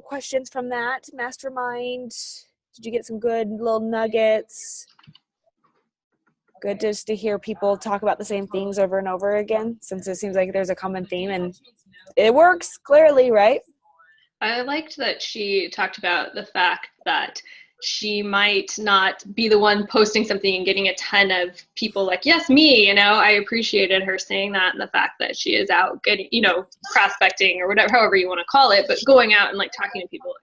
questions from that mastermind? Did you get some good little nuggets? Good just to hear people talk about the same things over and over again, since it seems like there's a common theme and it works clearly, right? I liked that she talked about the fact that she might not be the one posting something and getting a ton of people like, yes, me, you know. I appreciated her saying that, and the fact that she is out getting, you know, prospecting or whatever, however you want to call it, but going out and like talking to people.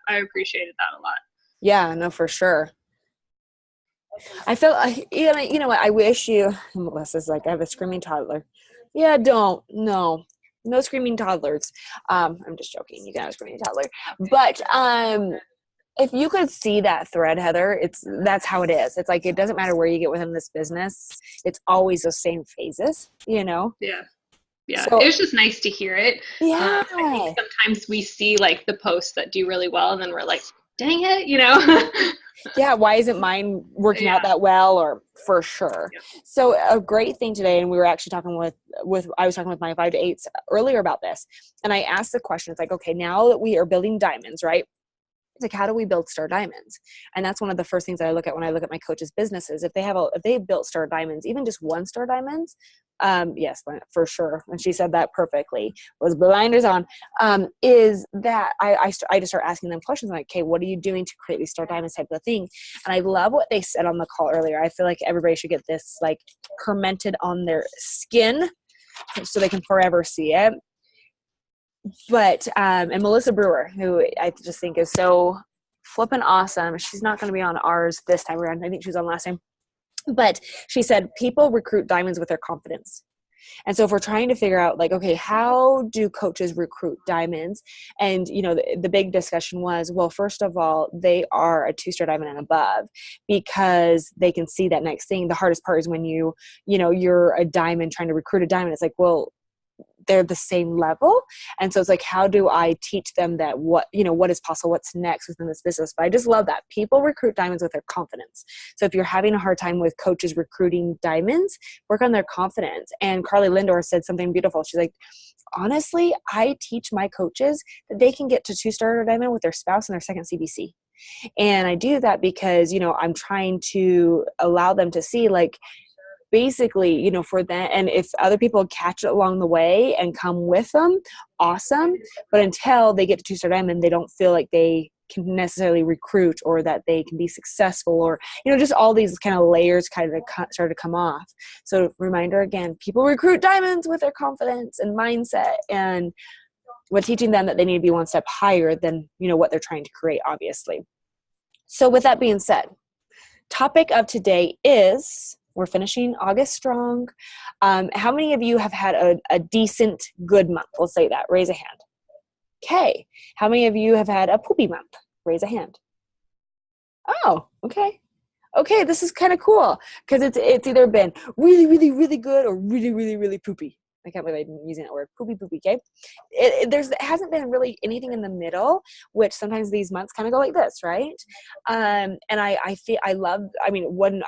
I appreciated that a lot. Yeah, no, for sure. I feel like, you know what, I wish you, Melissa's like, I have a screaming toddler. Yeah, no screaming toddlers. I'm just joking. You can have a screaming toddler. But if you could see that thread, Heather, that's how it is. It's like, it doesn't matter where you get within this business. It's always the same phases, you know? Yeah. Yeah. So, it was just nice to hear it. Yeah. I think sometimes we see like the posts that do really well and then we're like, dang it, you know? Yeah, why isn't mine working out that well? Or for sure. Yeah. So a great thing today, and we were actually talking I was talking with my 5 to 8s earlier about this, and I asked the question, it's like, okay, now that we are building diamonds, right? It's like, how do we build star diamonds? And that's one of the first things that I look at when I look at my coaches' businesses. If they built star diamonds, even just 1 star diamonds, yes, for sure. And she said that perfectly, was blinders on, is that I just start asking them questions like, okay, what are you doing to create these star diamonds type of thing? And I love what they said on the call earlier. I feel like everybody should get this like cemented on their skin so they can forever see it. But, and Melissa Brewer, who I just think is so flippin' awesome. She's not going to be on ours this time around. I think she was on last time. But she said, people recruit diamonds with their confidence. And so if we're trying to figure out like, okay, how do coaches recruit diamonds? And, you know, the big discussion was, well, first of all, they are a 2-star diamond and above because they can see that next thing. The hardest part is when you're a diamond trying to recruit a diamond. It's like, well, they're the same level. And so it's like, how do I teach them that what is possible, what's next within this business? But I just love that people recruit diamonds with their confidence. So if you're having a hard time with coaches recruiting diamonds, work on their confidence. And Carly Lindor said something beautiful. She's like, honestly, I teach my coaches that they can get to 2-star diamond with their spouse and their second CBC. And I do that because, you know, I'm trying to allow them to see like, basically, you know, for that. And if other people catch it along the way and come with them, awesome. But until they get to 2-star diamond, they don't feel like they can necessarily recruit or that they can be successful, or, you know, just all these kind of layers kind of start to come off. So reminder again, people recruit diamonds with their confidence and mindset, and we're teaching them that they need to be one step higher than, you know, what they're trying to create, obviously. So with that being said, topic of today is, we're finishing August strong. How many of you have had a decent, good month? We'll say that. Raise a hand. Okay. How many of you have had a poopy month? Raise a hand. Oh, okay. Okay, this is kind of cool because it's either been really, really, really good or really, really, really poopy. I can't believe I'm using that word, poopy, okay? There hasn't been really anything in the middle, which sometimes these months kind of go like this, right? And when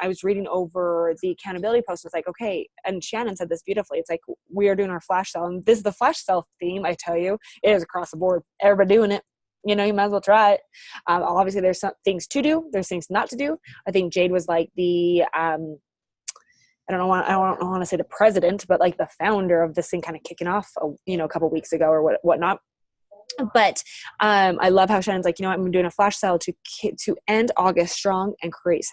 I was reading over the accountability post, it's like, okay, and Shannon said this beautifully. It's like, we are doing our flash sale, and this is the flash sale theme, I tell you. It is across the board. Everybody doing it. You know, you might as well try it. Obviously, there's some things to do. There's things not to do. I think Jade was like the I don't want to say the president, but like the founder of this thing kind of kicking off, a couple weeks ago or whatnot. But I love how Shannon's like, you know what, I'm doing a flash sale to end August strong and create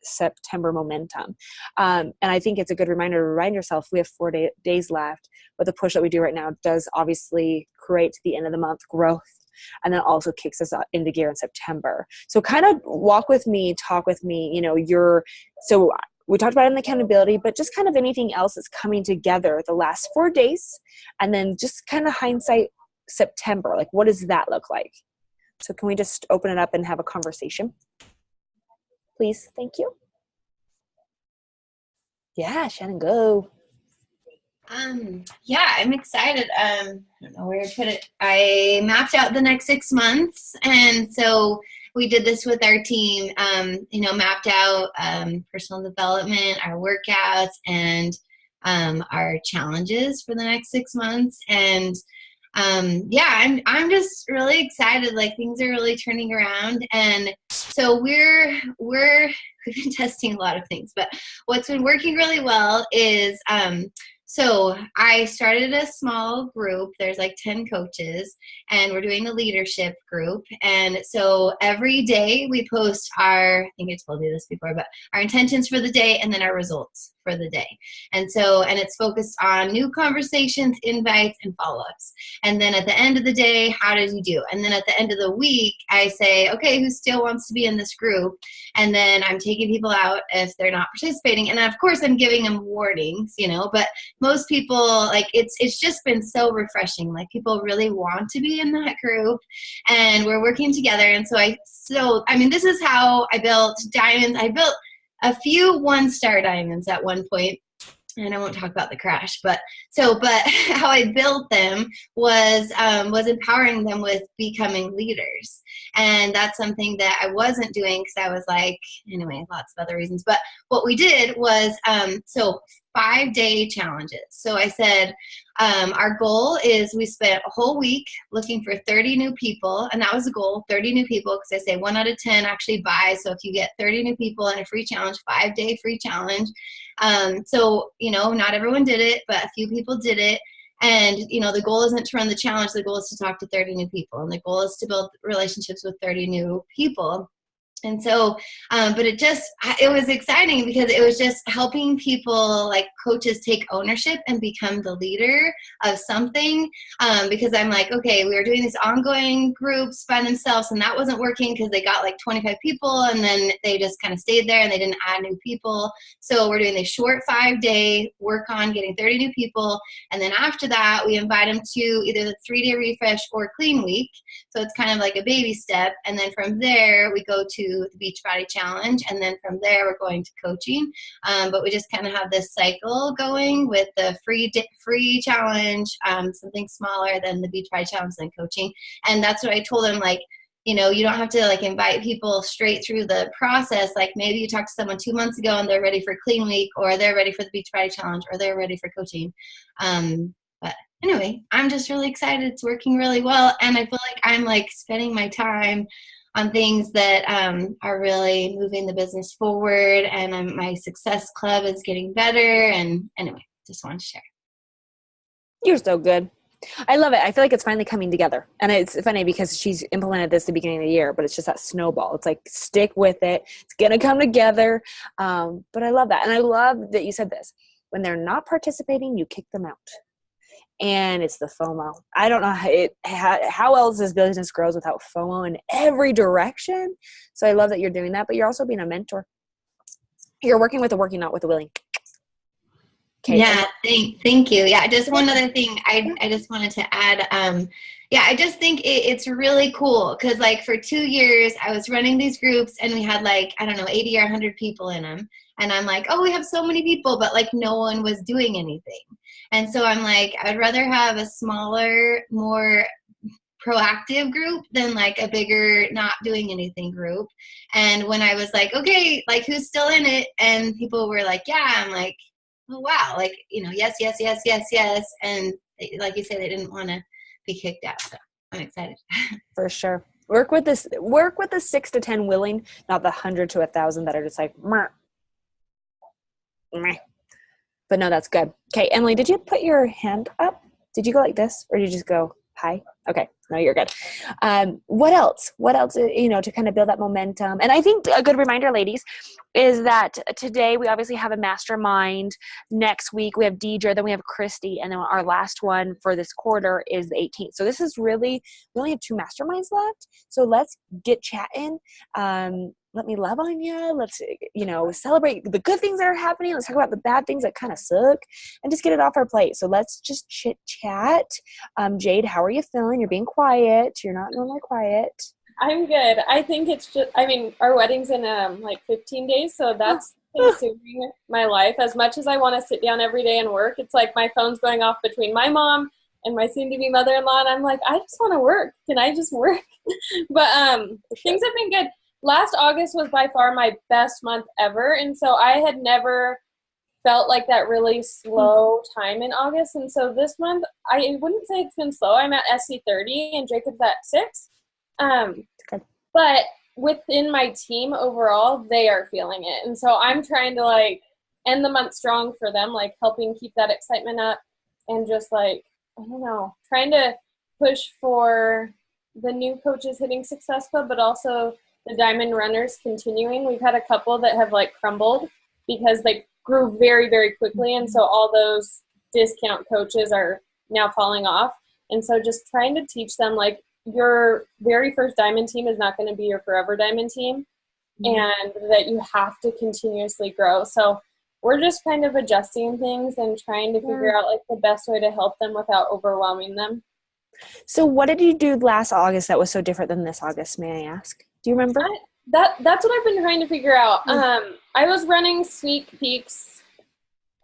September momentum. And I think it's a good reminder to remind yourself we have 4 days left, but the push that we do right now does obviously create the end of the month growth. And then also kicks us into gear in September. So kind of talk with me, so we talked about it in the accountability, but just kind of anything else that's coming together the last 4 days. And then just kind of hindsight September, like what does that look like? So can we just open it up and have a conversation? Please, thank you. Yeah, Shannon, go. Yeah, I'm excited. I don't know where to put it. I mapped out the next 6 months, and so we did this with our team, mapped out personal development, our workouts, and our challenges for the next 6 months. And yeah, I'm just really excited. Like things are really turning around, and so we've been testing a lot of things, but what's been working really well is so I started a small group. There's like 10 coaches, and we're doing the leadership group. And so every day we post I think I told you this before, but our intentions for the day and then our results for the day. And it's focused on new conversations, invites, and follow-ups. And then at the end of the day, how did you do? And then at the end of the week, I say, okay, who still wants to be in this group? And then I'm taking people out if they're not participating. And of course, I'm giving them warnings, but most people, like, it's just been so refreshing. Like, people really want to be in that group, and we're working together. And this is how I built diamonds. I built a few 1-star diamonds at one point, and I won't talk about the crash, but how I built them was empowering them with becoming leaders. And that's something that I wasn't doing because I was like, anyway, lots of other reasons. But what we did was, 5-day challenges. So I said, our goal is we spent a whole week looking for 30 new people. And that was the goal, 30 new people, because I say 1 out of 10 actually buy. So if you get 30 new people in a free challenge, 5-day free challenge. Not everyone did it, but a few people did it. And, the goal isn't to run the challenge. The goal is to talk to 30 new people. And the goal is to build relationships with 30 new people. And so, but it was exciting because it was just helping people, like coaches, take ownership and become the leader of something. Because I'm like, okay, we were doing these ongoing groups by themselves, and that wasn't working because they got like 25 people and then they just kind of stayed there and they didn't add new people. So we're doing this short 5-day work on getting 30 new people. And then after that, we invite them to either the 3-day refresh or clean week. So it's kind of like a baby step. And then from there, we go to the Beachbody Challenge, and then from there we're going to coaching. But we just kind of have this cycle going with the free challenge, something smaller than the Beachbody Challenge, then coaching. And that's what I told them, like, you don't have to like invite people straight through the process. Like maybe you talked to someone 2 months ago and they're ready for clean week, or they're ready for the Beachbody Challenge, or they're ready for coaching. But anyway, I'm just really excited. It's working really well. And I feel like I'm like spending my time on things that are really moving the business forward, and my success club is getting better. And anyway, just wanted to share. You're so good. I love it. I feel like it's finally coming together. And it's funny because she's implemented this at the beginning of the year, but it's just that snowball. It's like, stick with it. It's going to come together. But I love that. And I love that you said this. When they're not participating, you kick them out. And it's the FOMO. I don't know how else this business grows without FOMO in every direction. So I love that you're doing that, but you're also being a mentor. You're working with the working, not with the willing. Okay. Yeah, thank you. Yeah, just one other thing I just wanted to add. I just think it's really cool because like for 2 years I was running these groups and we had like, I don't know, 80 or 100 people in them. And I'm like, oh, we have so many people, but like no one was doing anything. And so I'm like, I'd rather have a smaller, more proactive group than like a bigger not doing anything group. And when I was like, okay, like who's still in it? And people were like, yeah, I'm like, oh, wow. Like, yes. And like you said, they didn't want to be kicked out. So I'm excited. For sure. Work with the 6 to 10 willing, not the 100 to 1,000 that are just like, meh. But no, that's good. Okay, Emily, did you put your hand up? Did you go like this, or did you just go hi? Okay, no, you're good. What else? To kind of build that momentum. And I think a good reminder, ladies, is that today we obviously have a mastermind. Next week we have Deidre, then we have Christy, and then our last one for this quarter is the 18th. So this is really, we only have 2 masterminds left. So let's get chatting. Let me love on you. Let's, celebrate the good things that are happening. Let's talk about the bad things that kind of suck and just get it off our plate. So let's just chit chat. Jade, how are you feeling? You're being quiet. You're not normally quiet. I'm good. I think it's just, our wedding's in like 15 days. So that's consuming my life. As much as I want to sit down every day and work, it's like my phone's going off between my mom and my soon-to-be mother-in-law. And I'm like, I just want to work. Can I just work? But things have been good. Last August was by far my best month ever. And so I had never felt like that really slow time in August. And so this month, I wouldn't say it's been slow. I'm at SC30 and Jacob's at 6. But within my team overall, they are feeling it. And so I'm trying to like end the month strong for them, like helping keep that excitement up and just like, I don't know, trying to push for the new coaches hitting Success Club, but also the Diamond Runners continuing. We've had a couple that have like crumbled because they grew very, very quickly. And so all those discount coaches are now falling off. And so just trying to teach them like your very first Diamond team is not going to be your forever Diamond team, and that you have to continuously grow. So we're just kind of adjusting things and trying to figure out like the best way to help them without overwhelming them. So what did you do last August that was so different than this August, may I ask? Do you remember? That's what I've been trying to figure out. I was running sneak peeks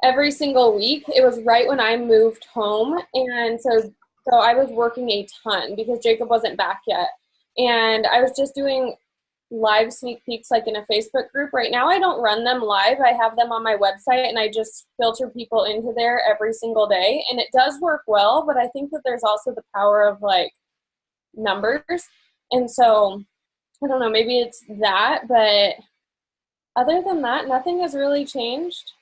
every single week. It was right when I moved home. And so I was working a ton because Jacob wasn't back yet. And I was just doing live sneak peeks like in a Facebook group. Right now I don't run them live. I have them on my website and I just filter people into there every single day. And it does work well, but I think that there's also the power of like numbers. And so I don't know, maybe it's that, but other than that, nothing has really changed.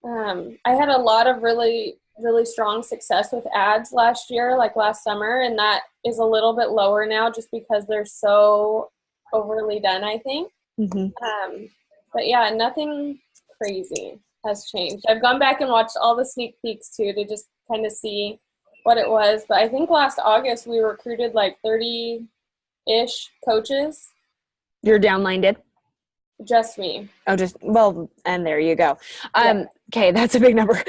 I had a lot of really, really strong success with ads last year, like last summer, and that is a little bit lower now just because they're so overly done, I think. But yeah, nothing crazy has changed. I've gone back and watched all the sneak peeks too to just kind of see what it was. But I think last August we recruited like 30-ish coaches. Your downline did? Just me. Oh, well, and there you go. Okay, that's a big number.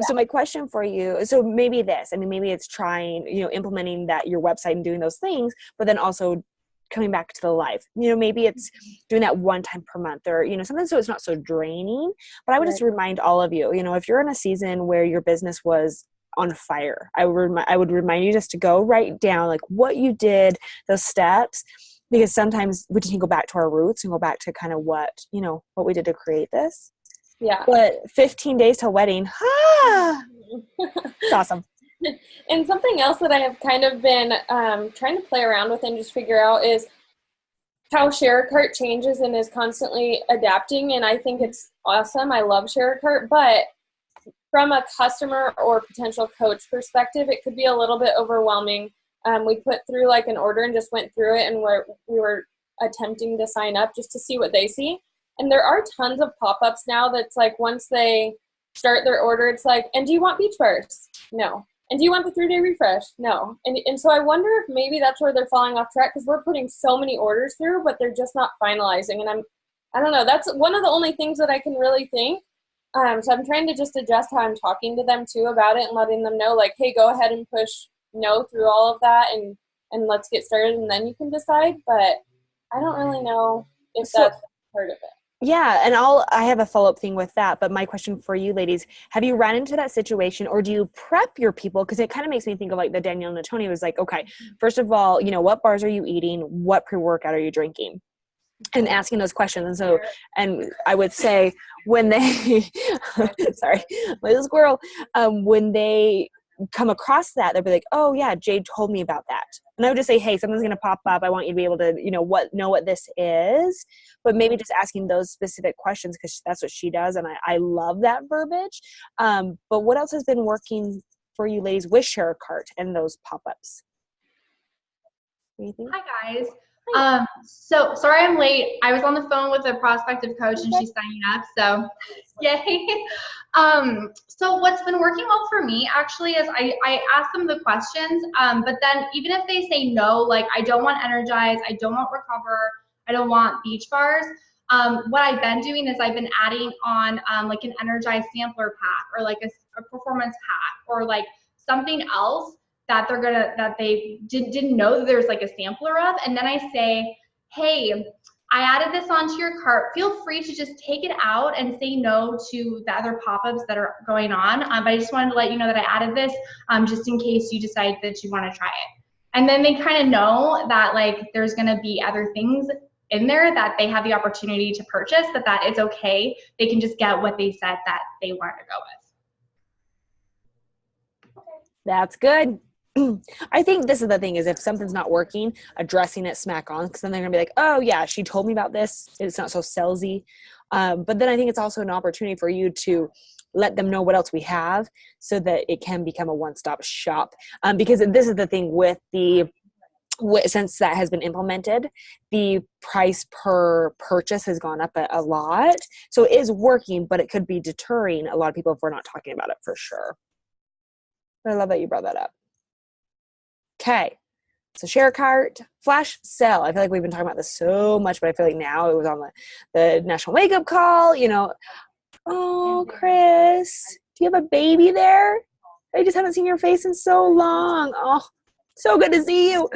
So my question for you, so maybe it's trying, implementing that your website and doing those things, but then also coming back to the live, maybe it's doing that one time per month or, something so it's not so draining. But I would just remind all of you, if you're in a season where your business was on fire, I would remind you just to go write down like what you did, those steps, because sometimes we just can go back to our roots and go back to kind of what we did to create this. Yeah. But 15 days till wedding, it's awesome. And something else that I have kind of been trying to play around with and just figure out is how ShareCart changes and is constantly adapting. And I think it's awesome. I love ShareCart, but from a customer or potential coach perspective, it could be a little bit overwhelming. We put through like an order and just went through it, and we were attempting to sign up just to see what they see. And there are tons of pop-ups now that's like once they start their order, it's like, and do you want beach bars? No. And do you want the 3-day refresh? No. And so I wonder if maybe that's where they're falling off track because we're putting so many orders through, but they're just not finalizing. And I don't know, that's one of the only things that I can really think. So I'm trying to just adjust how I'm talking to them too about it and letting them know like, hey, go ahead and push no through all of that and let's get started and then you can decide. But I don't really know if that's part of it. Yeah, and I have a follow-up thing with that, but my question for you ladies, have you run into that situation or do you prep your people? Because it kind of makes me think of like the Danielle Natoni was like, okay, first of all, what bars are you eating? What pre-workout are you drinking? And asking those questions. And so, and I would say when they, sorry, my little squirrel, when they come across that, they'll be like, oh yeah, Jade told me about that. And I would just say, hey, something's going to pop up. I want you to be able to, know what this is, but maybe just asking those specific questions because that's what she does. And I love that verbiage. But what else has been working for you ladies with ShareCart and those pop-ups? Anything? Hi guys. So sorry I'm late. I was on the phone with a prospective coach and she's signing up, so yay. So what's been working well for me actually is I ask them the questions, but then even if they say no, like I don't want Energize, I don't want Recover, I don't want beach bars, what I've been doing is I've been adding on like an Energize sampler pack or like a performance pack or like something else that they didn't know that there's like a sampler of. And then I say, hey, I added this onto your cart. Feel free to just take it out and say no to the other pop-ups that are going on. But I just wanted to let you know that I added this just in case you decide that you want to try it. And then they kind of know that like there's going to be other things in there that they have the opportunity to purchase, that it's okay. They can just get what they said that they wanted to go with. That's good. I think this is the thing, is if something's not working, addressing it smack on, because then they're gonna be like, oh yeah, she told me about this. It's not so salesy. But then I think it's also an opportunity for you to let them know what else we have, so that it can become a one-stop shop. Because this is the thing with since that has been implemented, the price per purchase has gone up a lot. So it is working, but it could be deterring a lot of people if we're not talking about it for sure. I love that you brought that up. Okay. So share cart, flash sale. I feel like we've been talking about this so much, but I feel like now it was on the national wake up call, Oh, Chris, do you have a baby there? I just haven't seen your face in so long. Oh, so good to see you.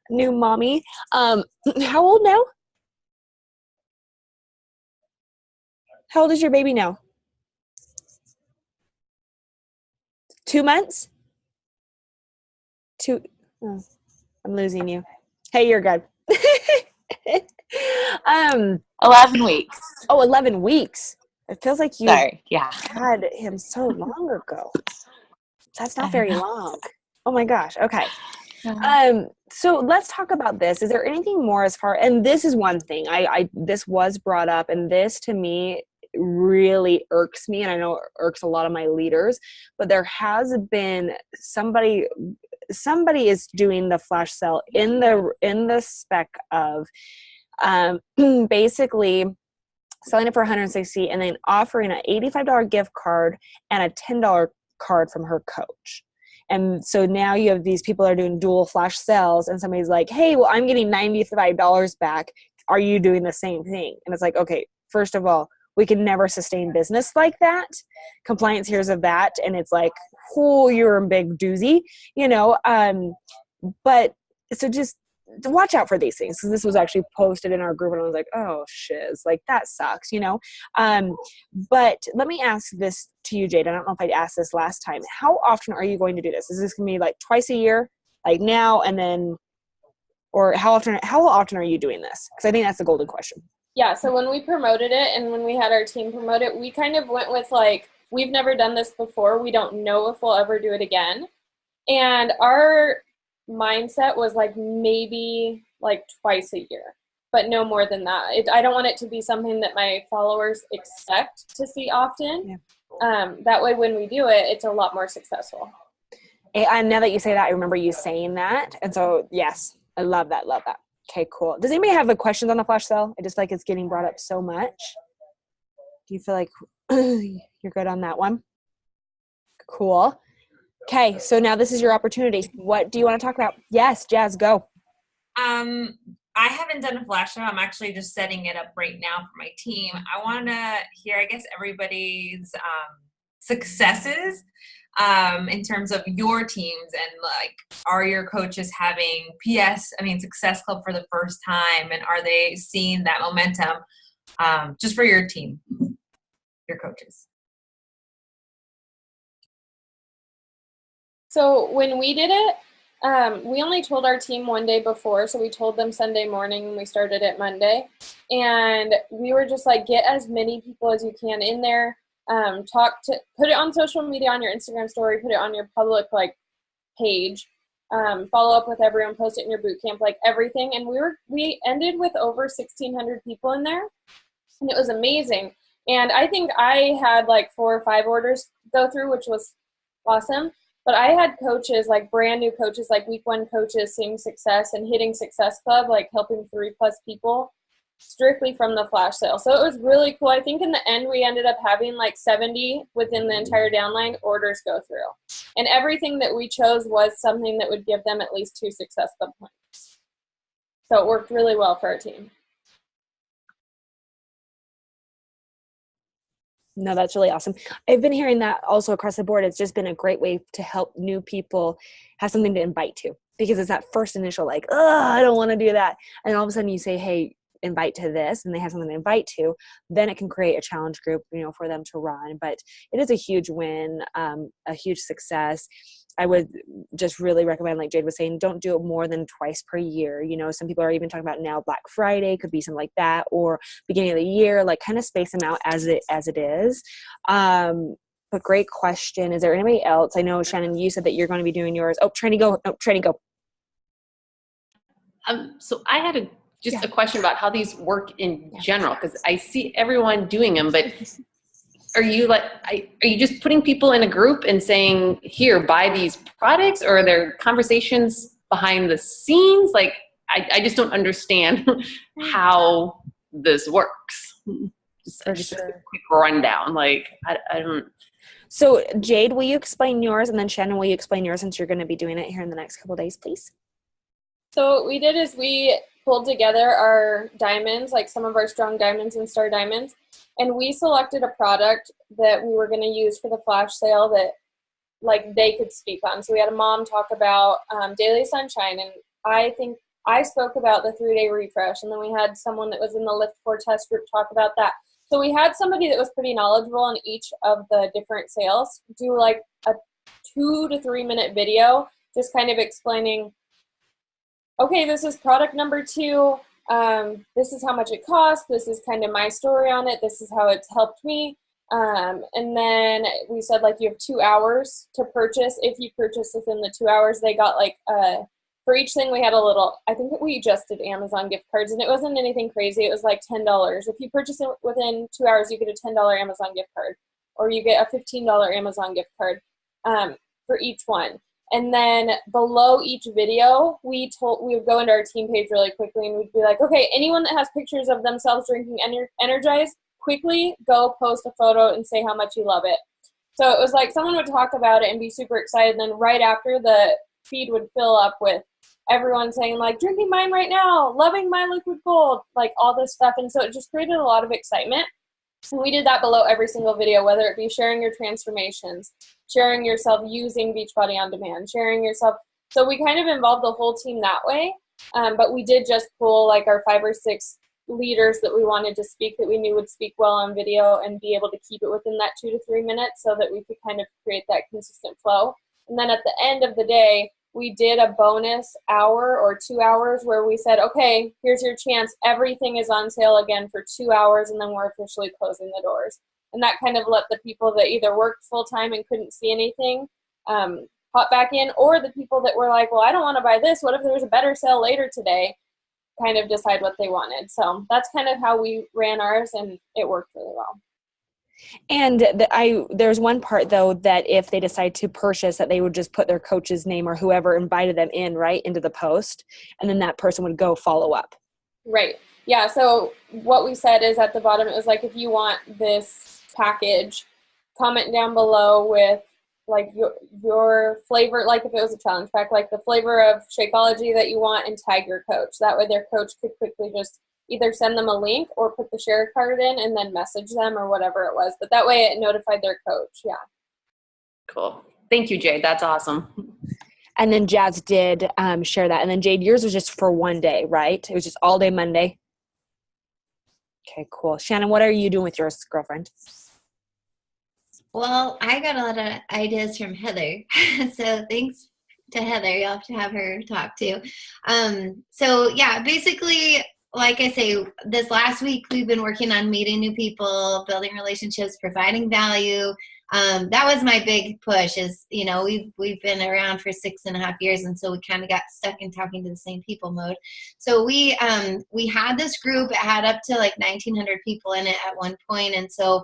New mommy. How old now? How old is your baby now? 2 months? Oh, I'm losing you. Hey, you're good. 11 weeks. Oh, 11 weeks. It feels like you Yeah. had him so long ago. That's not very long. Oh my gosh. Okay. So let's talk about this. Is there anything more and this is one thing this was brought up, and this to me really irks me, and I know it irks a lot of my leaders, but there has been somebody is doing the flash sale in the spec of basically selling it for $160 and then offering an $85 gift card and a $10 card from her coach. And so now you have these people that are doing dual flash sales, and somebody's like, hey, well, I'm getting $95 back. Are you doing the same thing? And it's like, okay, first of all, we can never sustain business like that. Compliance hears of that, and it's like, oh, you're a big doozy, but so just watch out for these things, because this was actually posted in our group, and I was like, oh shiz, like that sucks, but let me ask this to you, Jade. I don't know if I asked this last time. How often are you going to do this? Is this gonna be like twice a year, like now and then, or how often are you doing this? Because I think that's the golden question. Yeah, so when we promoted it and when we had our team promote it, we kind of went with like, we've never done this before, we don't know if we'll ever do it again, and our mindset was like maybe like twice a year, but no more than that. I don't want it to be something that my followers expect to see often. Yeah. That way when we do it, it's a lot more successful. And now that you say that, I remember you saying that, and so yes, I love that. Okay, cool. Does anybody have questions on the flash sale? I just feel like it's getting brought up so much. Do you feel like you're good on that one? Cool. Okay, so now this is your opportunity. What do you want to talk about? Yes, Jazz, go. I haven't done a flash sale. I'm actually just setting it up right now for my team. I want to hear, I guess, everybody's successes in terms of your teams, and like, are your coaches having Success Club for the first time, and are they seeing that momentum just for your team, your coaches? So when we did it, we only told our team one day before. So we told them Sunday morning and we started it Monday. And we were just like, get as many people as you can in there. Put it on social media, on your Instagram story, put it on your public page, follow up with everyone, post it in your boot camp, like everything. And we ended with over 1,600 people in there, and it was amazing. And I think I had 4 or 5 orders go through, which was awesome. But I had coaches, brand new coaches, week 1 coaches, seeing success and hitting Success Club, helping 3+ people strictly from the flash sale. So it was really cool. I think in the end, we ended up having 70 within the entire downline orders go through. And everything that we chose was something that would give them at least 2 Success Club points. So it worked really well for our team. No, that's really awesome. I've been hearing that also across the board. It's just been a great way to help new people have something to invite to, because it's that first initial I don't want to do that. And all of a sudden you say, hey, invite to this, and they have something to invite to, then it can create a challenge group, for them to run. But it is a huge win, a huge success. I would just really recommend, like Jade was saying, don't do it more than twice per year. You know, some people are even talking about now Black Friday could be something like that, or beginning of the year, like kind of space them out as it is. But great question. Is there anybody else? I know, Shannon, you said that you're going to be doing yours. Oh, Trini, go. No, Trini, go. So I had a question about how these work in general, because I see everyone doing them, but are you just putting people in a group and saying, here, buy these products, or are there conversations behind the scenes? Like, I just don't understand how this works. Just a quick rundown. Like, I don't. So Jade, will you explain yours? And then Shannon, will you explain yours, since you're going to be doing it here in the next couple of days, please? So what we did is we pulled together our diamonds, like some of our strong diamonds and star diamonds, and we selected a product that we were going to use for the flash sale that like they could speak on. So we had a mom talk about Daily Sunshine, and I think I spoke about the 3-day refresh, and then we had someone that was in the Lift 4 test group talk about that. So we had somebody that was pretty knowledgeable on each of the different sales do like a 2 to 3 minute video, just kind of explaining, okay, this is product number 2. This is how much it costs. This is kind of my story on it. This is how it's helped me. And then we said, like, you have 2 hours to purchase. If you purchase within the 2 hours, they got like, for each thing we had a little, I think that we just did Amazon gift cards, and it wasn't anything crazy. It was like $10. If you purchase it within 2 hours, you get a $10 Amazon gift card, or you get a $15 Amazon gift card for each one. And then below each video, we would go into our team page really quickly, and we'd be like, okay, anyone that has pictures of themselves drinking Energize, quickly go post a photo and say how much you love it. So it was like someone would talk about it and be super excited, and then right after, the feed would fill up with everyone saying, like, drinking mine right now, loving my liquid gold, like all this stuff. And so it just created a lot of excitement. And we did that below every single video, whether it be sharing your transformations, sharing yourself using Beachbody On Demand, sharing yourself. So we kind of involved the whole team that way. But we did just pull like our 5 or 6 leaders that we wanted to speak, that we knew would speak well on video, and be able to keep it within that 2 to 3 minutes so that we could kind of create that consistent flow. And then at the end of the day, we did a bonus hour or 2 hours where we said, okay, here's your chance. Everything is on sale again for 2 hours, and then we're officially closing the doors. And that kind of let the people that either worked full-time and couldn't see anything pop back in, or the people that were like, well, I don't want to buy this. What if there was a better sale later today? Kind of decide what they wanted. So that's kind of how we ran ours, and it worked really well. And there's one part, though, that if they decide to purchase, that they would just put their coach's name or whoever invited them in, right, into the post, and then that person would go follow up. Right. Yeah. So what we said is at the bottom, it was like, if you want this package, comment down below with like your flavor, like if it was a challenge pack, like the flavor of Shakeology that you want, and tag your coach. That way their coach could quickly just either send them a link or put the share card in and then message them or whatever it was. But that way it notified their coach. Yeah. Cool. Thank you, Jade. That's awesome. And then Jazz did share that. And then Jade, yours was just for one day, right? It was just all day Monday. Okay, cool. Shannon, what are you doing with yours, girlfriend? Well, I got a lot of ideas from Heather. So thanks to Heather. You'll have to have her talk too. So yeah, basically, like I say, this last week we've been working on meeting new people, building relationships, providing value. That was my big push. Is, you know, we've been around for 6.5 years, and so we kind of got stuck in talking to the same people mode. So we had this group. It had up to like 1,900 people in it at one point, and so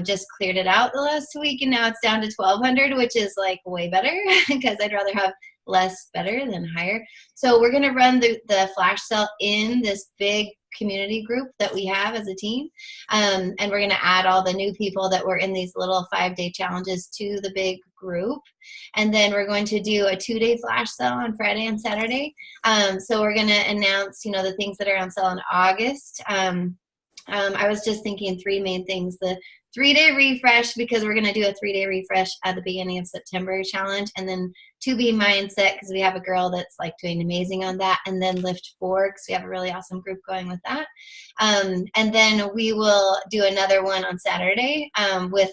just cleared it out the last week, and now it's down to 1,200, which is like way better because I'd rather have less better than higher. So we're going to run the flash sale in this big community group that we have as a team. And we're going to add all the new people that were in these little 5-day challenges to the big group. And then we're going to do a 2-day flash sale on Friday and Saturday. So we're going to announce, you know, the things that are on sale in August. I was just thinking 3 main things. The 3-day refresh, because we're going to do a 3-day refresh at the beginning of September challenge, and then To Be Mindset, because we have a girl that's like doing amazing on that, and then Lift 4, because we have a really awesome group going with that. And then we will do another one on Saturday with,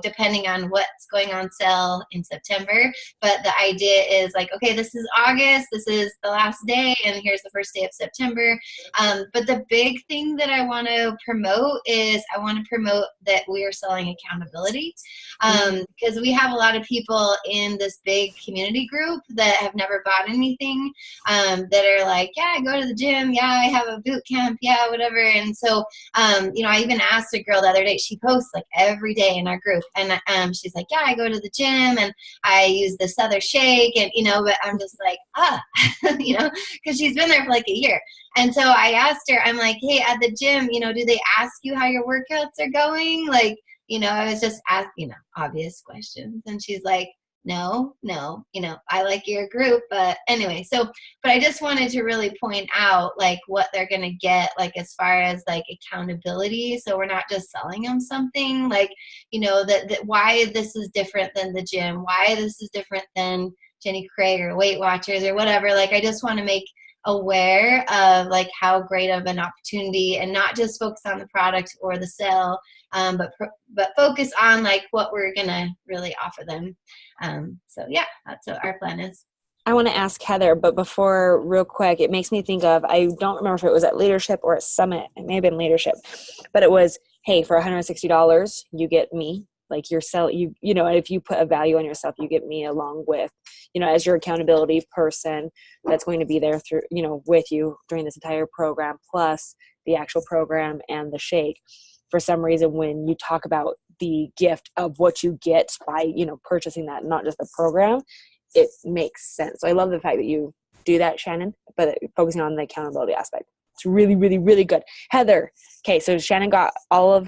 depending on what's going on sale in September. But the idea is like, okay, this is August, this is the last day, and here's the first day of September. But the big thing that I want to promote is I want to promote that we are selling accountability, because we have a lot of people in this big community group that have never bought anything, that are like, yeah, I go to the gym, yeah, I have a boot camp, yeah, whatever. And so, I even asked a girl the other day, she posts like every day in our group, and she's like, yeah, I go to the gym and I use this other shake, and but I'm just like, because she's been there for like a year. And so I asked her, I'm like, hey, at the gym, do they ask you how your workouts are going? Like, I was just asking, obvious questions. And she's like, no, I like your group. But anyway, but I just wanted to really point out like what they're going to get, like as far as like accountability. So we're not just selling them something like, that why this is different than the gym, why this is different than Jenny Craig or Weight Watchers or whatever. Like, I just want to make aware of like how great of an opportunity, and not just focus on the product or the sale, but focus on like what we're gonna really offer them. So yeah, that's what our plan is. I want to ask Heather, but before, real quick, it makes me think of, I don't remember if it was at Leadership or at Summit. It may have been Leadership, but it was, hey, for $160, you get me. Like you're selling, if you put a value on yourself, you get me along with, as your accountability person that's going to be there through, with you during this entire program, plus the actual program and the shake. For some reason, when you talk about the gift of what you get by, purchasing that, not just the program, it makes sense. So I love the fact that you do that, Shannon, but focusing on the accountability aspect. It's really, really, really good. Heather, okay, so Shannon got all of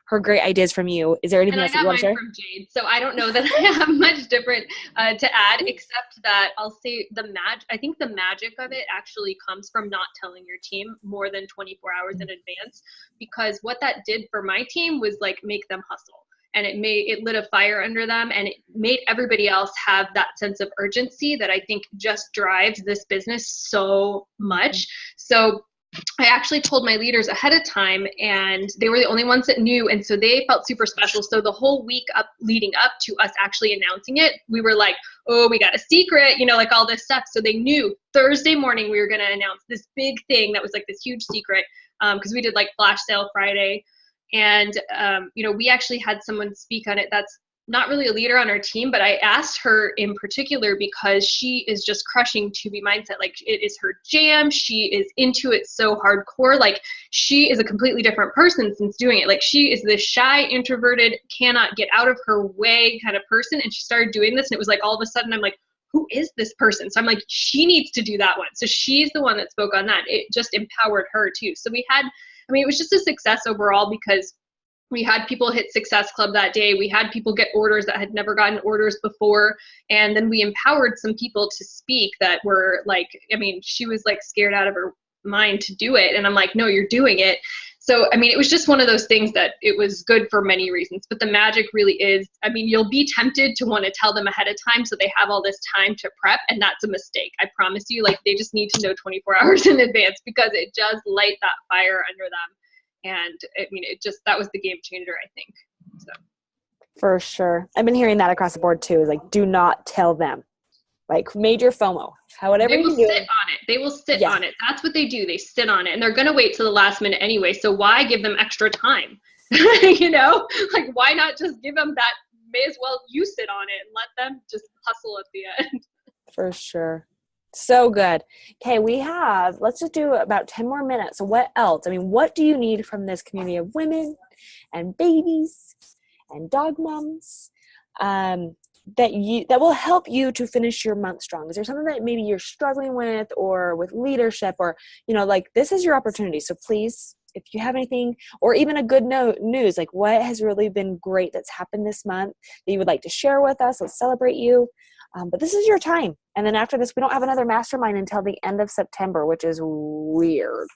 her great ideas from you. Is there anything else that you want to share? And I got mine from Jade, so I don't know that I have much different to add, except that I'll say I think the magic of it actually comes from not telling your team more than 24 hours in advance, because what that did for my team was like make them hustle. And it lit a fire under them, and it made everybody else have that sense of urgency that I think just drives this business so much. So I actually told my leaders ahead of time, and they were the only ones that knew. And so they felt super special. So the whole week leading up to us actually announcing it, we were like, oh, we got a secret, like all this stuff. So they knew Thursday morning we were going to announce this big thing that was like this huge secret, because we did like flash sale Friday. And, we actually had someone speak on it that's not really a leader on our team, but I asked her in particular because she is just crushing To Be Mindset. Like, it is her jam. She is into it so hardcore. Like, she is a completely different person since doing it. Like, she is this shy, introverted, cannot get out of her way kind of person. And she started doing this, and it was like all of a sudden I'm like, who is this person? So I'm like, she needs to do that one. So she's the one that spoke on that. It just empowered her too. So it was just a success overall, because we had people hit Success Club that day. We had people get orders that had never gotten orders before. And then we empowered some people to speak that were like, she was like scared out of her mind to do it. And I'm like, no, you're doing it. So, it was just one of those things that it was good for many reasons. But the magic really is, you'll be tempted to want to tell them ahead of time so they have all this time to prep. And that's a mistake. I promise you, like, they just need to know 24 hours in advance, because it does light that fire under them. And that was the game changer, I think. So. For sure. I've been hearing that across the board too, is like, do not tell them. Like, major FOMO. Whatever you do. They will sit on it. They will sit on it. That's what they do. They sit on it. And they're going to wait till the last minute anyway. So why give them extra time? Like, why not just give them that? May as well you sit on it and let them just hustle at the end. For sure. So good. Okay, let's just do about 10 more minutes. So what else? What do you need from this community of women and babies and dog moms that will help you to finish your month strong? Is there something that maybe you're struggling with, or with leadership, or, like, this is your opportunity. So please, if you have anything, or even a good news, like what has really been great that's happened this month that you would like to share with us, let's celebrate you. But this is your time. And then after this, we don't have another mastermind until the end of September, which is weird.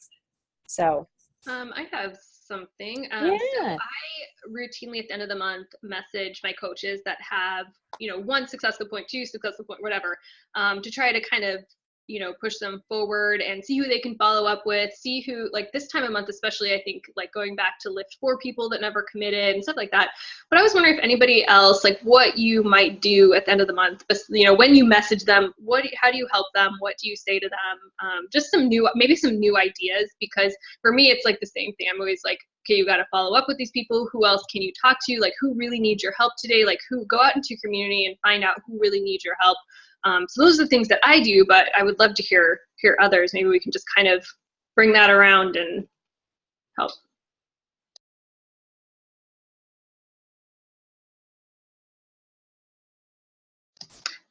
So I have something. Yeah. So I routinely at the end of the month message my coaches that have, one successful point, two successful point, whatever, to try to kind of, push them forward and see who they can follow up with, see who, like this time of month, especially, I think like going back to lift 4 people that never committed and stuff like that. But I was wondering if anybody else, like what you might do at the end of the month, when you message them, how do you help them? What do you say to them? Just maybe some new ideas, because for me, it's like the same thing. I'm always like, okay, you got to follow up with these people. Who else can you talk to? Like who really needs your help today? Like go out into your community and find out who really needs your help. So those are the things that I do, but I would love to hear others. Maybe we can just kind of bring that around and help.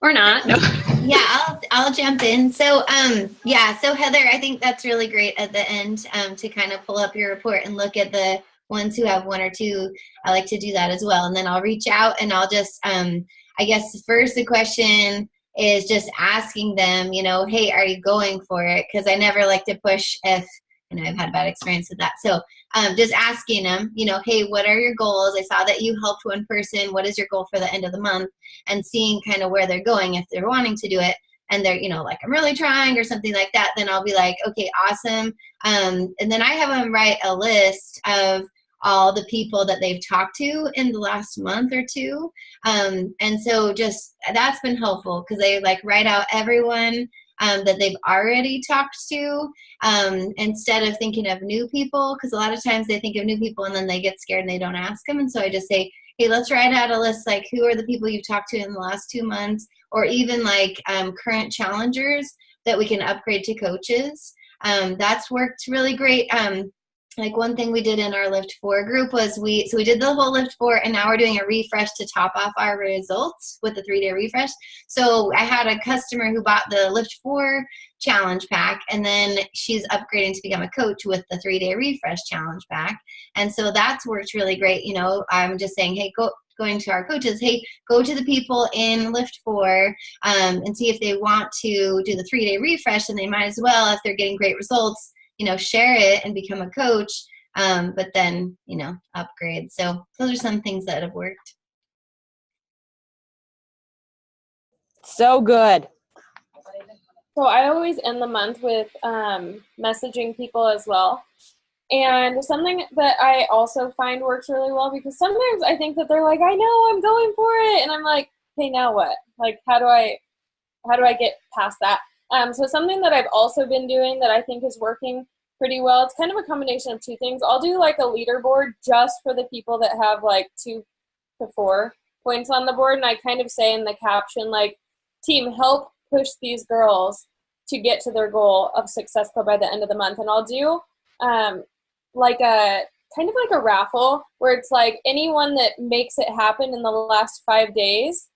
Or not. No. Yeah, I'll jump in. So so Heather, I think that's really great at the end to kind of pull up your report and look at the ones who have 1 or 2. I like to do that as well. And then I'll reach out and I'll just, I guess first the question is just asking them, hey, are you going for it? Because I never like to push if, I've had bad experience with that. So just asking them, hey, what are your goals? I saw that you helped 1 person. What is your goal for the end of the month? And seeing kind of where they're going. If they're wanting to do it and they're, like, I'm really trying or something like that, then I'll be like, okay, awesome. And then I have them write a list of all the people that they've talked to in the last month or 2. And so just that's been helpful because they like write out everyone that they've already talked to instead of thinking of new people, because a lot of times they think of new people and then they get scared and they don't ask them. And so I just say, hey, let's write out a list, like who are the people you've talked to in the last 2 months, or even like current challengers that we can upgrade to coaches. That's worked really great. Like one thing we did in our Lift 4 group was we did the whole Lift 4 and now we're doing a refresh to top off our results with the 3-day refresh. So I had a customer who bought the Lift 4 challenge pack and then she's upgrading to become a coach with the 3-day refresh challenge pack. And so that's worked really great. I'm just saying, hey, going to our coaches, hey, go to the people in Lift 4 and see if they want to do the 3-day refresh, and they might as well, if they're getting great results, share it and become a coach, but then, upgrade. So those are some things that have worked. So good. So I always end the month with messaging people as well. And something that I also find works really well, because sometimes I think that they're like, I know, I'm going for it. And I'm like, okay, now what? Like, how do I get past that? So something that I've also been doing that I think is working pretty well, it's kind of a combination of 2 things. I'll do like a leaderboard just for the people that have like 2 to 4 points on the board. And I kind of say in the caption, like, team, help push these girls to get to their goal of Success Club by the end of the month. And I'll do like a kind of like a raffle where it's like anyone that makes it happen in the last 5 days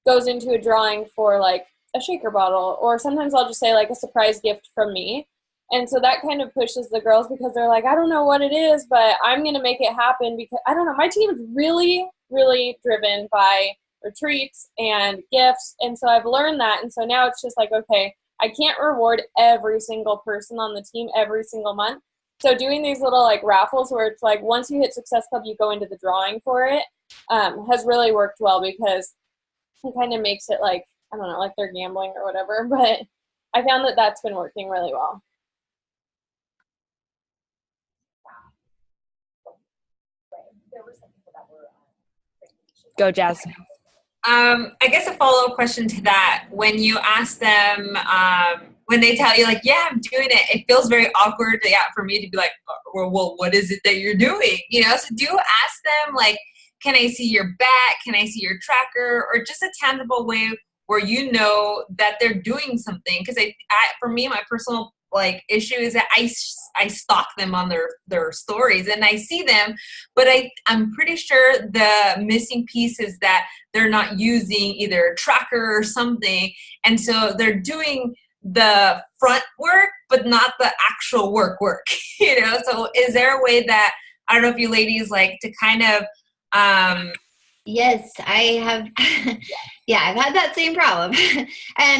goes into a drawing for like a shaker bottle, or sometimes I'll just say like a surprise gift from me. And so that kind of pushes the girls because they're like, I don't know what it is, but I'm going to make it happen, because I don't know, my team is really, really driven by retreats and gifts. And so I've learned that. And so now it's just like, okay, I can't reward every single person on the team every single month. So doing these little like raffles where it's like once you hit Success Club, you go into the drawing for it, has really worked well, because it kind of makes it like, I don't know, like they're gambling or whatever. But I found that that's been working really well. Go, Jazz. I guess a follow-up question to that, when you ask them, when they tell you like, yeah, I'm doing it, it feels very awkward for me to be like, well, what is it that you're doing? So do ask them like, can I see your back? Can I see your tracker? Or just a tangible way where that they're doing something. Because for me, my personal like issue is that I stalk them on their stories and I see them, but I'm pretty sure the missing piece is that they're not using either a tracker or something, and so they're doing the front work but not the actual work. So is there a way that, I don't know if you ladies like to kind of Yes, I have. Yeah, I've had that same problem.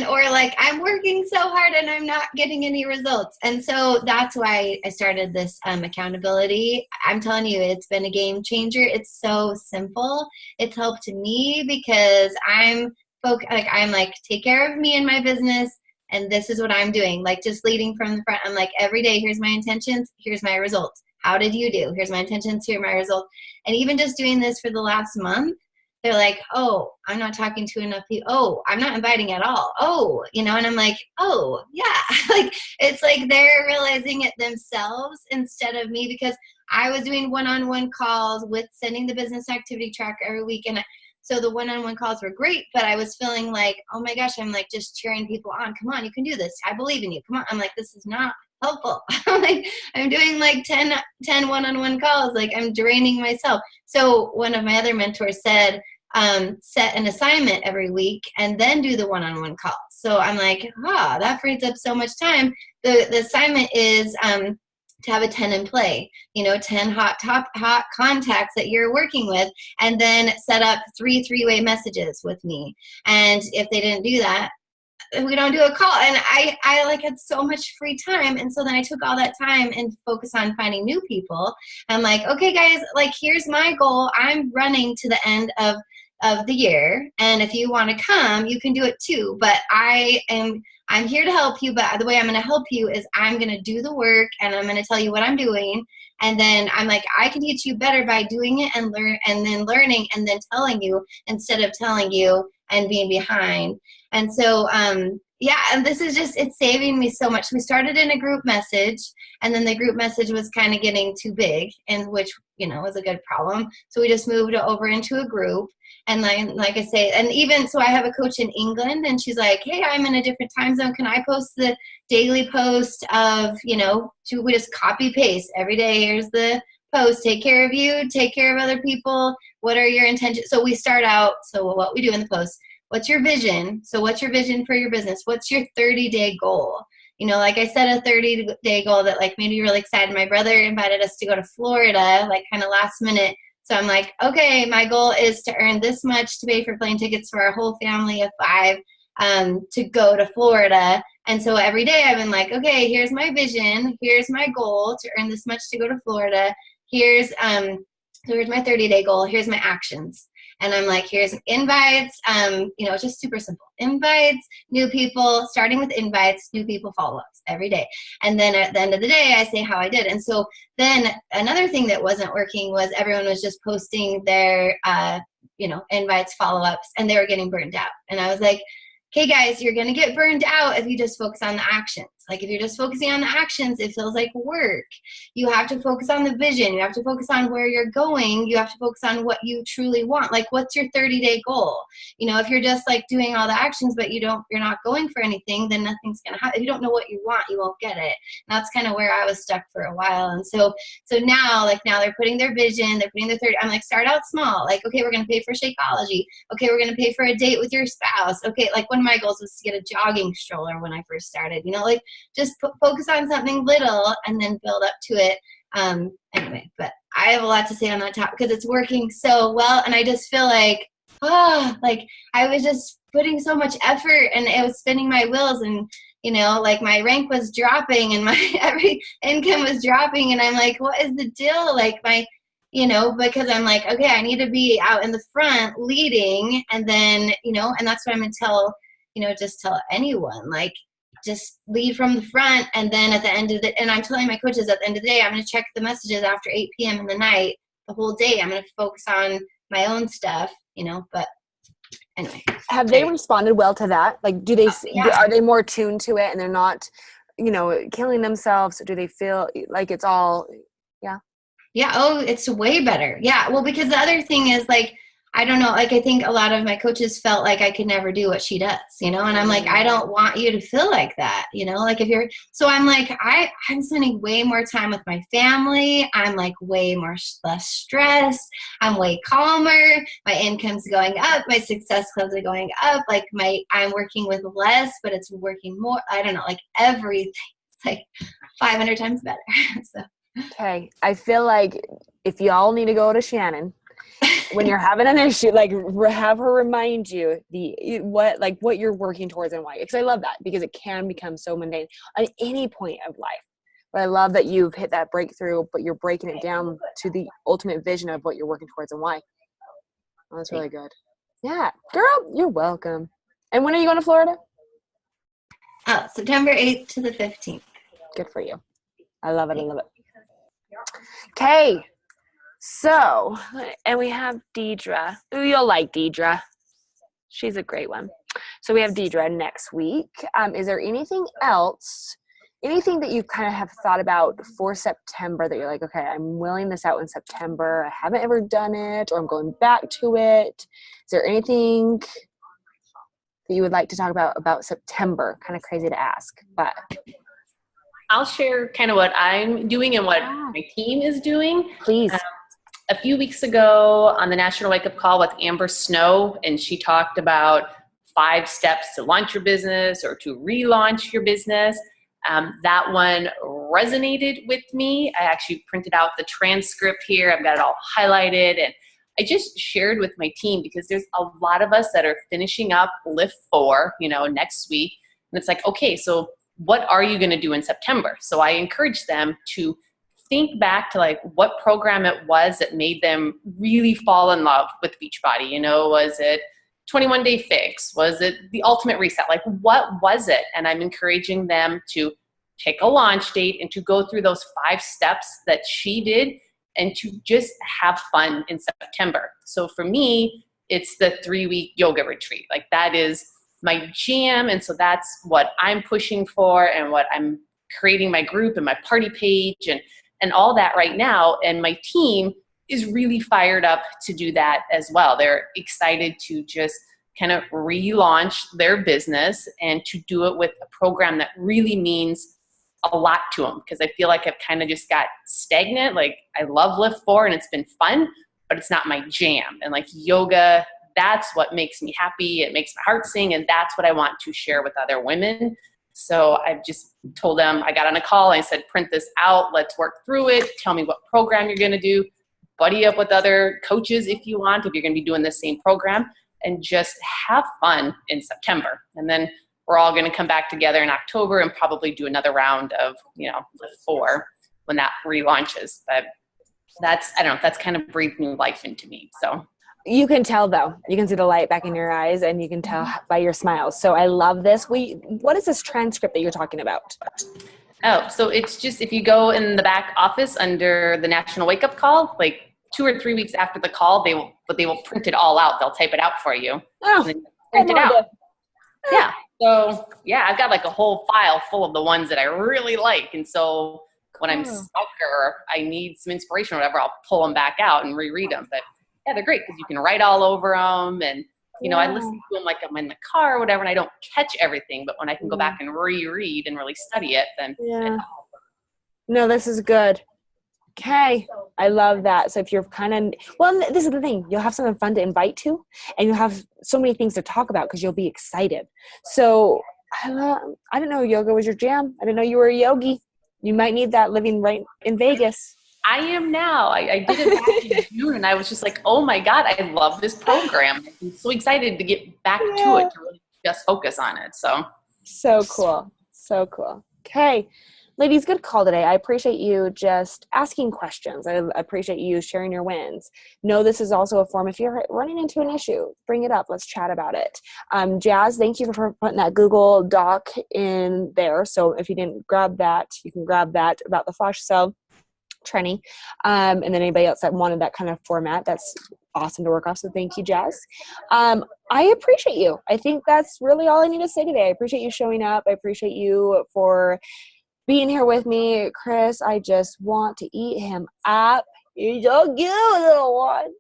Or like, I'm working so hard and I'm not getting any results. And so that's why I started this accountability. I'm telling you, it's been a game changer. It's so simple. It's helped me because I'm like, take care of me and my business. And this is what I'm doing. Like, just leading from the front. I'm like, every day, here's my intentions. Here's my results. How did you do? Here's my intentions. Here are my results. And even just doing this for the last month, they're like, oh, I'm not talking to enough people. Oh, I'm not inviting at all. Oh, and I'm like, oh, yeah. Like, it's like they're realizing it themselves instead of me, because I was doing one-on-one calls with sending the business activity tracker every week. And so the one-on-one calls were great, but I was feeling like, oh my gosh, I'm like just cheering people on. Come on, you can do this. I believe in you. Come on. I'm like, this is not helpful. Like, I'm doing like 10 one-on-one calls. Like, I'm draining myself. So one of my other mentors said, set an assignment every week and then do the one-on-one calls. So I'm like, that frees up so much time. The assignment is to have a 10 in play, 10 hot contacts that you're working with, and then set up 3 three-way messages with me. And if they didn't do that, we don't do a call. And I like had so much free time. And so then I took all that time and focused on finding new people. I'm like, okay, guys, like, here's my goal. I'm running to the end of the year. And if you want to come, you can do it too. But I'm here to help you. But the way I'm going to help you is I'm going to do the work and I'm going to tell you what I'm doing. And then I'm like, I can teach you better by doing it and learning and then telling you instead of telling you and being behind. And so, and this is just, it's saving me so much. We started in a group message, and then the group message was kind of getting too big, and which, was a good problem. So we just moved it over into a group. And like I say, and even so I have a coach in England, and she's like, hey, I'm in a different time zone. Can I post the daily post of, we just copy paste every day. Here's the post. Take care of you. Take care of other people. What are your intentions? So we start out. So what we do in the post, what's your vision? So what's your vision for your business? What's your 30-day goal? Like I set a 30-day goal that like made me really excited. My brother invited us to go to Florida, like kind of last minute. So I'm like, okay, my goal is to earn this much to pay for plane tickets for our whole family of 5 to go to Florida. And so every day I've been like, okay, here's my vision. Here's my goal to earn this much to go to Florida. Here's my 30-day goal. Here's my actions. And I'm like, here's invites, it's just super simple. Invites, new people, starting with invites, new people follow-ups every day. And then at the end of the day, I say how I did. And so then another thing that wasn't working was everyone was just posting their, invites, follow-ups, and they were getting burned out. And I was like, okay, guys, you're going to get burned out if you just focus on the actions. Like, if you're just focusing on the actions, it feels like work. You have to focus on the vision. You have to focus on where you're going. You have to focus on what you truly want. Like, what's your 30-day goal? If you're just like doing all the actions, but you're not going for anything, then nothing's going to happen. If you don't know what you want, you won't get it. And that's kind of where I was stuck for a while. And so now they're putting their vision, they're putting their 30. I'm like, start out small. Like, okay, we're going to pay for Shakeology. Okay, we're going to pay for a date with your spouse. Okay, like one of my goals was to get a jogging stroller when I first started. Just focus on something little and then build up to it. Anyway, but I have a lot to say on that topic because it's working so well, and I just feel like I was just putting so much effort and it was spinning my wheels, and like my rank was dropping and my every income was dropping, and I'm like, what is the deal? Like because I'm like, okay, I need to be out in the front leading, and then and that's what I'm gonna tell just tell anyone, like, just lead from the front. And then at the end of and I'm telling my coaches at the end of the day, I'm going to check the messages after 8 p.m. in the night, the whole day. I'm going to focus on my own stuff, but anyway. Have they responded well to that? Like, do they, are they more tuned to it and they're not, killing themselves? Or do they feel like it's all, Yeah. Oh, it's way better. Yeah. Well, because the other thing is like, I don't know, like I think a lot of my coaches felt like I could never do what she does, and I'm like, I don't want you to feel like that, like if you're, so I'm like, I'm spending way more time with my family. I'm like way less stressed. I'm way calmer. My income's going up. My success clubs are going up. Like I'm working with less, but it's working more. I don't know, like everything. It's like 500 times better. So. Okay. I feel like if y'all need to go to Shannon when you're having an issue, like have her remind you what you're working towards and why. Because I love that, because it can become so mundane at any point of life. But I love that you've hit that breakthrough, but you're breaking it down to the ultimate vision of what you're working towards and why. Oh, that's really good. Yeah, girl, you're welcome. And when are you going to Florida? September 8th to the 15th. Good for you. I love it. I love it. Okay. So, and we have Deidre. Ooh, you'll like Deidre. She's a great one. So we have Deidre next week. Is there anything else, anything that you kind of have thought about for September that you're like, okay, I'm willing this out in September. I haven't ever done it, or I'm going back to it. Is there anything that you would like to talk about September? Kind of crazy to ask, but I'll share kind of what I'm doing and what my team is doing. Please. A few weeks ago on the National Wake Up Call with Amber Snow, and she talked about 5 steps to launch your business or to relaunch your business. That one resonated with me. I actually printed out the transcript here. I've got it all highlighted, and I just shared with my team, because there's a lot of us that are finishing up Lift 4, next week. And it's like, okay, so what are you going to do in September? So I encourage them to think back to like what program it was that made them really fall in love with Beachbody. Was it 21 Day Fix? Was it the Ultimate Reset? Like, what was it? And I'm encouraging them to pick a launch date and to go through those 5 steps that she did and to just have fun in September. So for me, it's the 3-week yoga retreat. Like, that is my jam. And so that's what I'm pushing for, and what I'm creating my group and my party page and all that right now. And my team is really fired up to do that as well. They're excited to just kind of relaunch their business and to do it with a program that really means a lot to them, because I feel like I've kind of just got stagnant. Like, I love Lift 4 and it's been fun, but it's not my jam. And like yoga, that's what makes me happy. It makes my heart sing, and that's what I want to share with other women. So I've just told them, I got on a call and I said, print this out. Let's work through it. Tell me what program you're going to do. Buddy up with other coaches if you want, if you're going to be doing the same program, and just have fun in September. And then we're all going to come back together in October and probably do another round of, Lift 4 when that relaunches. But that's kind of breathed new life into me. So you can tell, though. You can see the light back in your eyes, and you can tell by your smiles. So I love this. What is this transcript that you're talking about? Oh, so it's just, if you go in the back office under the National Wake Up Call, like 2 or 3 weeks after the call, they will print it all out. They'll type it out for you. Oh, and print it out. Yeah. So yeah, I've got like a whole file full of the ones that I really like. And so when I'm stuck or I need some inspiration or whatever, I'll pull them back out and reread them. But yeah, they're great because you can write all over them. And, I listen to them like I'm in the car or whatever, and I don't catch everything. But when I can go back and reread and really study it, then No, this is good. Okay. I love that. So if you're this is the thing, you'll have something fun to invite to, and you'll have so many things to talk about because you'll be excited. So I didn't know yoga was your jam. I didn't know you were a yogi. You might need that living right in Vegas. I am now. I did it back in June, and I was just like, oh my God, I love this program. I'm so excited to get back to it, to really just focus on it. So cool. So cool. Okay. Ladies, good call today. I appreciate you just asking questions. I appreciate you sharing your wins. No, this is also a form. If you're running into an issue, bring it up. Let's chat about it. Jazz, thank you for putting that Google Doc in there. So if you didn't grab that, you can grab that about the flash cell training. And then anybody else that wanted that kind of format, that's awesome to work off. So thank you, Jazz. I appreciate you. I think that's really all I need to say today. I appreciate you showing up. I appreciate you for being here with me. Chris, I just want to eat him up. You're so cute, little one.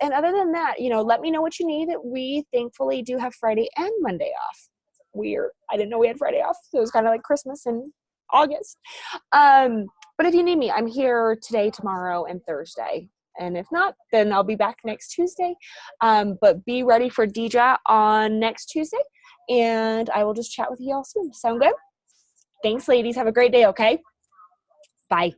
And other than that, let me know what you need. We thankfully do have Friday and Monday off. Weird. I didn't know we had Friday off. So it was kind of like Christmas in August. But if you need me, I'm here today, tomorrow, and Thursday. And if not, then I'll be back next Tuesday. But be ready for Deidre on next Tuesday. And I will just chat with you all soon. Sound good? Thanks, ladies. Have a great day, okay? Bye.